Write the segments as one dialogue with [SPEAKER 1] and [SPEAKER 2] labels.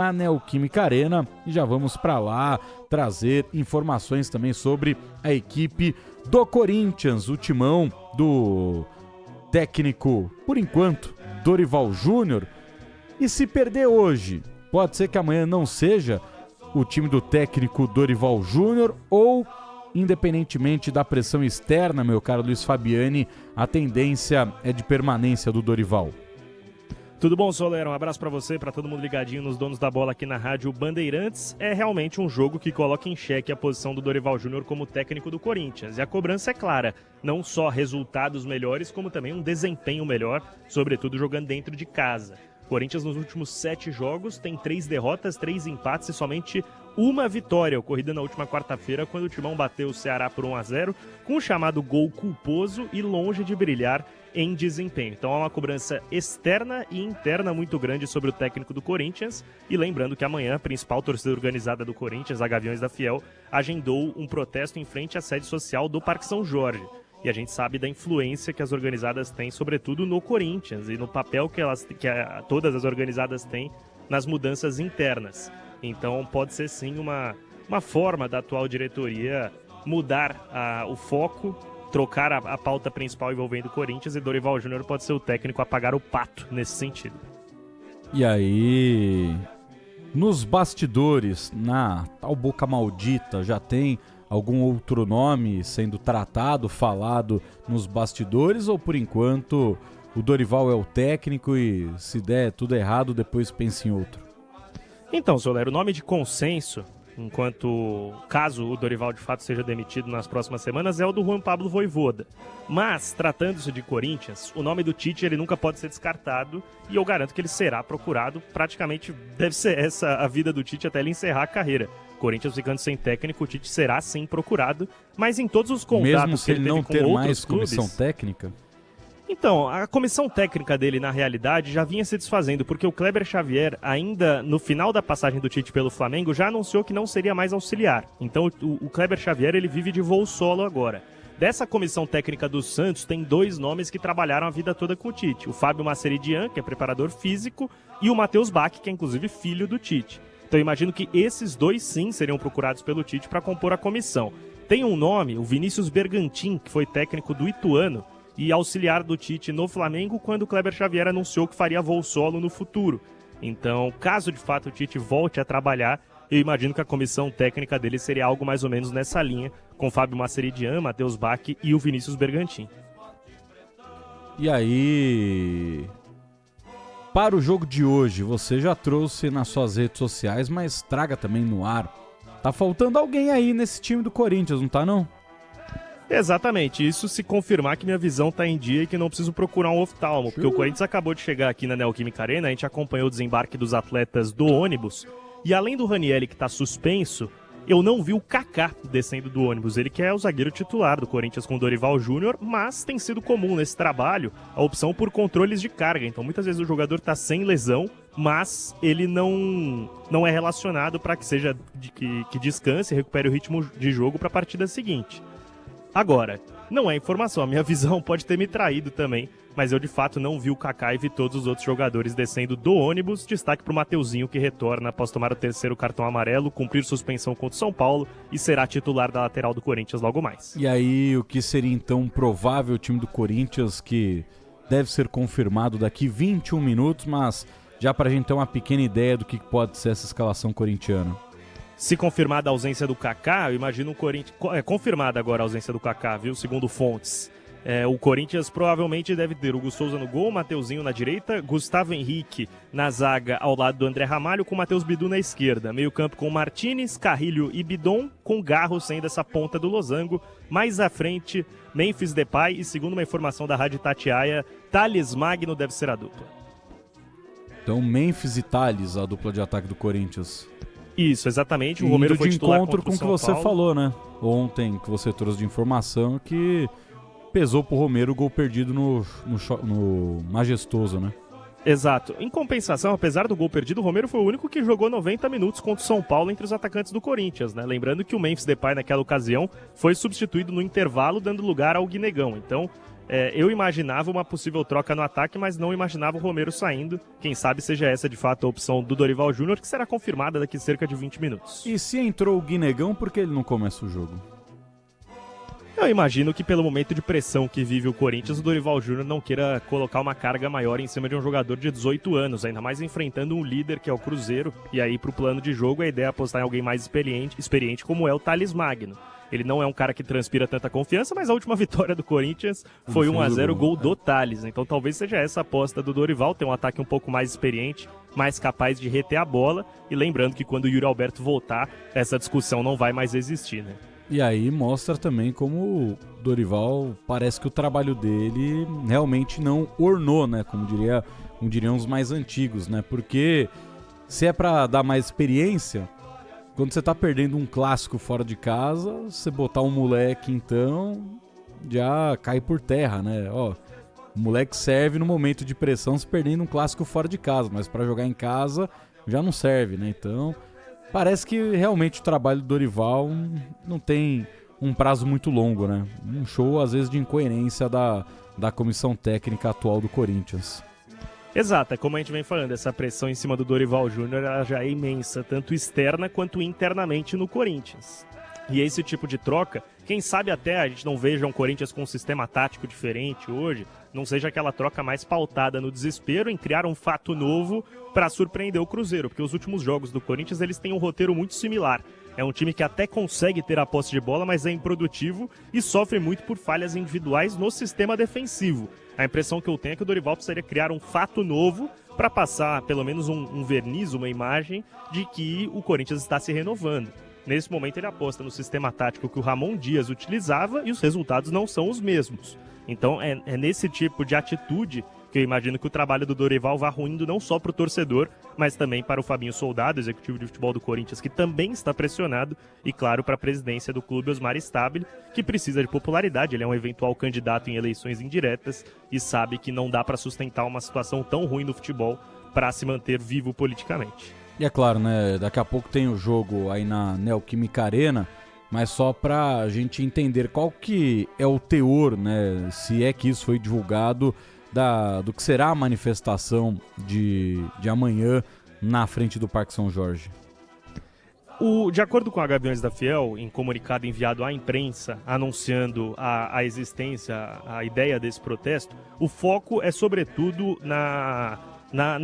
[SPEAKER 1] na Neoquímica Arena, e já vamos para lá trazer informações também sobre a equipe do Corinthians, o timão do técnico, por enquanto, Dorival Júnior. E se perder hoje, pode ser que amanhã não seja o time do técnico Dorival Júnior, ou, independentemente da pressão externa, meu caro Luiz Fabiani, a tendência é de permanência do Dorival.
[SPEAKER 2] Tudo bom, Solero? Um abraço pra você, pra todo mundo ligadinho nos donos da bola aqui na Rádio Bandeirantes. É realmente um jogo que coloca em xeque a posição do Dorival Júnior como técnico do Corinthians. E a cobrança é clara, não só resultados melhores, como também um desempenho melhor, sobretudo jogando dentro de casa. Corinthians nos últimos 7 jogos tem 3 derrotas, 3 empates e somente uma vitória, ocorrida na última quarta-feira, quando o Timão bateu o Ceará por 1-0, com o chamado gol culposo e longe de brilhar em desempenho. Então há uma cobrança externa e interna muito grande sobre o técnico do Corinthians. E lembrando que amanhã a principal torcida organizada do Corinthians, a Gaviões da Fiel, agendou um protesto em frente à sede social do Parque São Jorge. E a gente sabe da influência que as organizadas têm, sobretudo no Corinthians, e no papel que todas as organizadas têm nas mudanças internas. Então pode ser sim uma forma da atual diretoria mudar o foco, trocar a pauta principal envolvendo o Corinthians, e Dorival Júnior pode ser o técnico a pagar o pato nesse sentido.
[SPEAKER 1] E aí, nos bastidores, na tal boca maldita, já tem algum outro nome sendo tratado, falado nos bastidores, ou por enquanto o Dorival é o técnico e se der tudo errado, depois pense em outro?
[SPEAKER 2] Então, Solero, o nome de consenso, caso o Dorival de fato seja demitido nas próximas semanas, é o do Juan Pablo Vojvoda. Mas, tratando-se de Corinthians, o nome do Tite ele nunca pode ser descartado, e eu garanto que ele será procurado. Praticamente deve ser essa a vida do Tite até ele encerrar a carreira. Corinthians ficando sem técnico, o Tite será sim procurado, mas em todos os contatos
[SPEAKER 1] mesmo se ele não ter mais comissão técnica?
[SPEAKER 2] Então, a comissão técnica dele, na realidade, já vinha se desfazendo, porque o Kleber Xavier, ainda no final da passagem do Tite pelo Flamengo, já anunciou que não seria mais auxiliar. Então, o Kleber Xavier, ele vive de voo solo agora. Dessa comissão técnica do Santos, tem 2 nomes que trabalharam a vida toda com o Tite. O Fábio Maceridian, que é preparador físico, e o Matheus Bach, que é inclusive filho do Tite. Então, eu imagino que esses 2, sim, seriam procurados pelo Tite para compor a comissão. Tem um nome, o Vinícius Bergantin, que foi técnico do Ituano e auxiliar do Tite no Flamengo quando o Kleber Xavier anunciou que faria voo solo no futuro. Então, caso de fato o Tite volte a trabalhar, eu imagino que a comissão técnica dele seria algo mais ou menos nessa linha, com Fábio Maceridian, Matheus Bach e o Vinícius Bergantin.
[SPEAKER 1] E aí, para o jogo de hoje, você já trouxe nas suas redes sociais, mas traga também no ar. Tá faltando alguém aí nesse time do Corinthians, não tá não?
[SPEAKER 2] Exatamente, isso se confirmar que minha visão tá em dia e que não preciso procurar um oftalmo, porque o Corinthians acabou de chegar aqui na Neoquímica Arena, a gente acompanhou o desembarque dos atletas do ônibus, e além do Ranieri que tá suspenso, eu não vi o Kaká descendo do ônibus, ele que é o zagueiro titular do Corinthians com o Dorival Júnior, mas tem sido comum nesse trabalho a opção por controles de carga, então muitas vezes o jogador tá sem lesão, mas ele não é relacionado para que seja que descanse e recupere o ritmo de jogo para a partida seguinte. Agora, não é informação, a minha visão pode ter me traído também, mas eu de fato não vi o Kaká e vi todos os outros jogadores descendo do ônibus. Destaque para o Mateuzinho, que retorna após tomar o 3º cartão amarelo, cumprir suspensão contra o São Paulo e será titular da lateral do Corinthians logo mais.
[SPEAKER 1] E aí, o que seria então um provável time do Corinthians, que deve ser confirmado daqui 21 minutos, mas já para a gente ter uma pequena ideia do que pode ser essa escalação corintiana.
[SPEAKER 2] Se confirmada a ausência do Kaká, eu imagino o Corinthians... É confirmada agora a ausência do Kaká, viu? Segundo fontes. O Corinthians provavelmente deve ter Hugo Souza no gol, Mateuzinho na direita, Gustavo Henrique na zaga ao lado do André Ramalho, com Matheus Bidu na esquerda. Meio campo com Martínez, Carrilho e Bidon, com Garro sendo essa ponta do losango. Mais à frente, Memphis Depay e, segundo uma informação da Rádio Itatiaia, Thales Magno deve ser a dupla.
[SPEAKER 1] Então, Memphis e Thales, a dupla de ataque do Corinthians.
[SPEAKER 2] Isso, exatamente. O Romero foi titular
[SPEAKER 1] encontro com o que você falou, né? Ontem, que você trouxe de informação, que pesou pro Romero o gol perdido no Majestoso, né?
[SPEAKER 2] Exato. Em compensação, apesar do gol perdido, o Romero foi o único que jogou 90 minutos contra o São Paulo entre os atacantes do Corinthians, né? Lembrando que o Memphis Depay, naquela ocasião, foi substituído no intervalo, dando lugar ao Guinegão. Então, Eu imaginava uma possível troca no ataque, mas não imaginava o Romero saindo. Quem sabe seja essa de fato a opção do Dorival Júnior, que será confirmada daqui a cerca de 20 minutos.
[SPEAKER 1] E se entrou o Guinegão, por que ele não começa o jogo?
[SPEAKER 2] Eu imagino que pelo momento de pressão que vive o Corinthians, o Dorival Júnior não queira colocar uma carga maior em cima de um jogador de 18 anos, ainda mais enfrentando um líder que é o Cruzeiro. E aí, pro plano de jogo, a ideia é apostar em alguém mais experiente como é o Thales Magno. Ele não é um cara que transpira tanta confiança, mas a última vitória do Corinthians foi 1-0, gol do Thales. Então talvez seja essa a aposta do Dorival, ter um ataque um pouco mais experiente, mais capaz de reter a bola. E lembrando que quando o Yuri Alberto voltar, essa discussão não vai mais existir, né?
[SPEAKER 1] E aí mostra também como o Dorival, parece que o trabalho dele realmente não ornou, né? Como diriam os mais antigos, né? Porque se é pra dar mais experiência, quando você tá perdendo um clássico fora de casa, você botar um moleque, então, já cai por terra, né? Ó, o moleque serve no momento de pressão se perdendo um clássico fora de casa, mas pra jogar em casa já não serve, né? Então, parece que realmente o trabalho do Dorival não tem um prazo muito longo, né? Um show, às vezes, de incoerência da comissão técnica atual do Corinthians.
[SPEAKER 2] Exato, é como a gente vem falando, essa pressão em cima do Dorival Júnior ela já é imensa, tanto externa quanto internamente no Corinthians. E esse tipo de troca, quem sabe até a gente não veja um Corinthians com um sistema tático diferente hoje, não seja aquela troca mais pautada no desespero em criar um fato novo para surpreender o Cruzeiro, porque os últimos jogos do Corinthians eles têm um roteiro muito similar. É um time que até consegue ter a posse de bola, mas é improdutivo e sofre muito por falhas individuais no sistema defensivo. A impressão que eu tenho é que o Dorival precisaria criar um fato novo para passar pelo menos um verniz, uma imagem de que o Corinthians está se renovando. Nesse momento ele aposta no sistema tático que o Ramon Dias utilizava e os resultados não são os mesmos. Então é nesse tipo de atitude que eu imagino que o trabalho do Dorival vá ruindo não só para o torcedor, mas também para o Fabinho Soldado, executivo de futebol do Corinthians, que também está pressionado, e claro, para a presidência do clube, Osmar Stabile, que precisa de popularidade, ele é um eventual candidato em eleições indiretas e sabe que não dá para sustentar uma situação tão ruim no futebol para se manter vivo politicamente.
[SPEAKER 1] E é claro, né, daqui a pouco tem o jogo aí na Neoquímica Arena, mas só pra gente entender qual que é o teor, né, se é que isso foi divulgado, do que será a manifestação de amanhã na frente do Parque São Jorge.
[SPEAKER 2] De acordo com a Gaviões da Fiel, em comunicado enviado à imprensa anunciando a existência, a ideia desse protesto, o foco é sobretudo na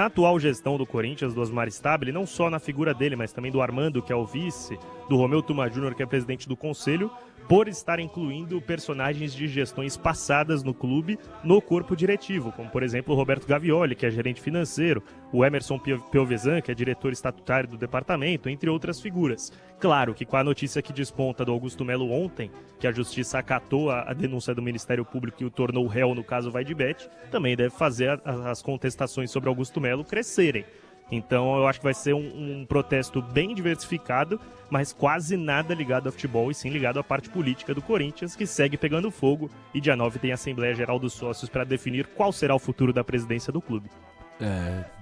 [SPEAKER 2] atual gestão do Corinthians, do Osmar Stabile, não só na figura dele, mas também do Armando, que é o vice, do Romeu Tuma Júnior, que é presidente do conselho, por estar incluindo personagens de gestões passadas no clube no corpo diretivo, como por exemplo o Roberto Gavioli, que é gerente financeiro, o Emerson Piovesan, que é diretor estatutário do departamento, entre outras figuras. Claro que com a notícia que desponta do Augusto Melo ontem, que a justiça acatou a denúncia do Ministério Público e o tornou réu no caso Vaidebet, também deve fazer as contestações sobre Augusto Melo crescerem. Então eu acho que vai ser um protesto bem diversificado, mas quase nada ligado ao futebol e sim ligado à parte política do Corinthians, que segue pegando fogo, e dia 9 tem a Assembleia Geral dos Sócios para definir qual será o futuro da presidência do clube.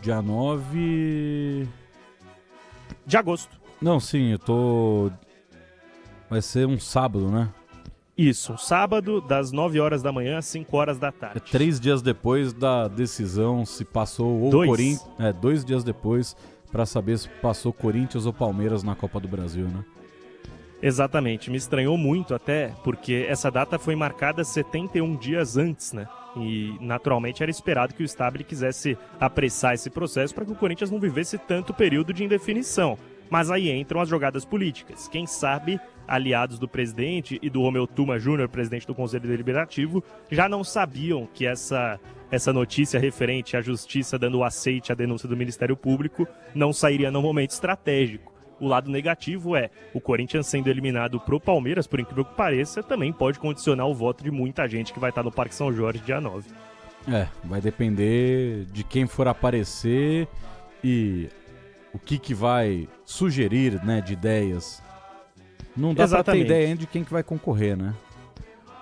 [SPEAKER 1] Dia 9
[SPEAKER 2] de agosto.
[SPEAKER 1] Não, sim, vai ser um sábado, né?
[SPEAKER 2] Isso, sábado, das 9 horas da manhã às 5 horas da tarde.
[SPEAKER 1] 3 dias depois da decisão se passou o Corinthians. 2 dias depois para saber se passou Corinthians ou Palmeiras na Copa do Brasil, né?
[SPEAKER 2] Exatamente, me estranhou muito até, porque essa data foi marcada 71 dias antes, né? E naturalmente era esperado que o Stabile quisesse apressar esse processo para que o Corinthians não vivesse tanto período de indefinição. Mas aí entram as jogadas políticas. Quem sabe aliados do presidente e do Romeu Tuma Júnior, presidente do Conselho Deliberativo, já não sabiam que essa notícia referente à justiça dando o aceite à denúncia do Ministério Público não sairia num momento estratégico. O lado negativo é, o Corinthians sendo eliminado pro Palmeiras, por incrível que pareça, também pode condicionar o voto de muita gente que vai estar no Parque São Jorge dia 9.
[SPEAKER 1] Vai depender de quem for aparecer e o que vai sugerir, né, de ideias. Não dá pra ter ideia ainda de quem que vai concorrer, né?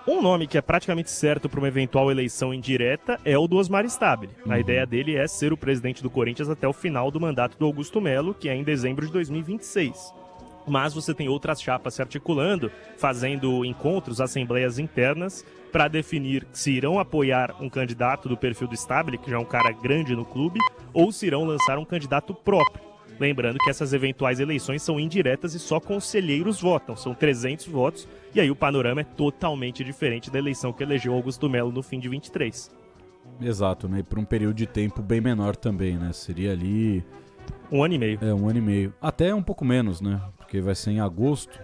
[SPEAKER 2] Um nome que é praticamente certo para uma eventual eleição indireta é o do Osmar Stabile. A ideia dele é ser o presidente do Corinthians até o final do mandato do Augusto Melo, que é em dezembro de 2026. mas você tem outras chapas se articulando, fazendo encontros, assembleias internas, para definir se irão apoiar um candidato do perfil do Stabile, que já é um cara grande no clube, ou se irão lançar um candidato próprio. Lembrando que essas eventuais eleições são indiretas e só conselheiros votam, são 300 votos, e aí o panorama é totalmente diferente da eleição que elegeu Augusto Melo no fim de 23.
[SPEAKER 1] Exato, né? E por um período de tempo bem menor também, né? Seria ali...
[SPEAKER 2] 1 ano e meio.
[SPEAKER 1] 1 ano e meio. Até um pouco menos, né? Porque vai ser em agosto.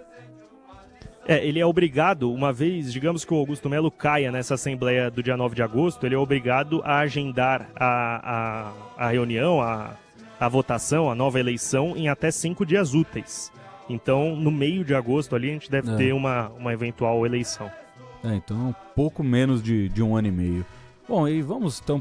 [SPEAKER 2] Ele é obrigado, uma vez, digamos que o Augusto Melo caia nessa assembleia do dia 9 de agosto, ele é obrigado a agendar a reunião, a votação, a nova eleição em até 5 dias úteis. Então, no meio de agosto ali, a gente deve ter uma eventual eleição.
[SPEAKER 1] Então, pouco menos de 1 ano e meio. Bom, e vamos então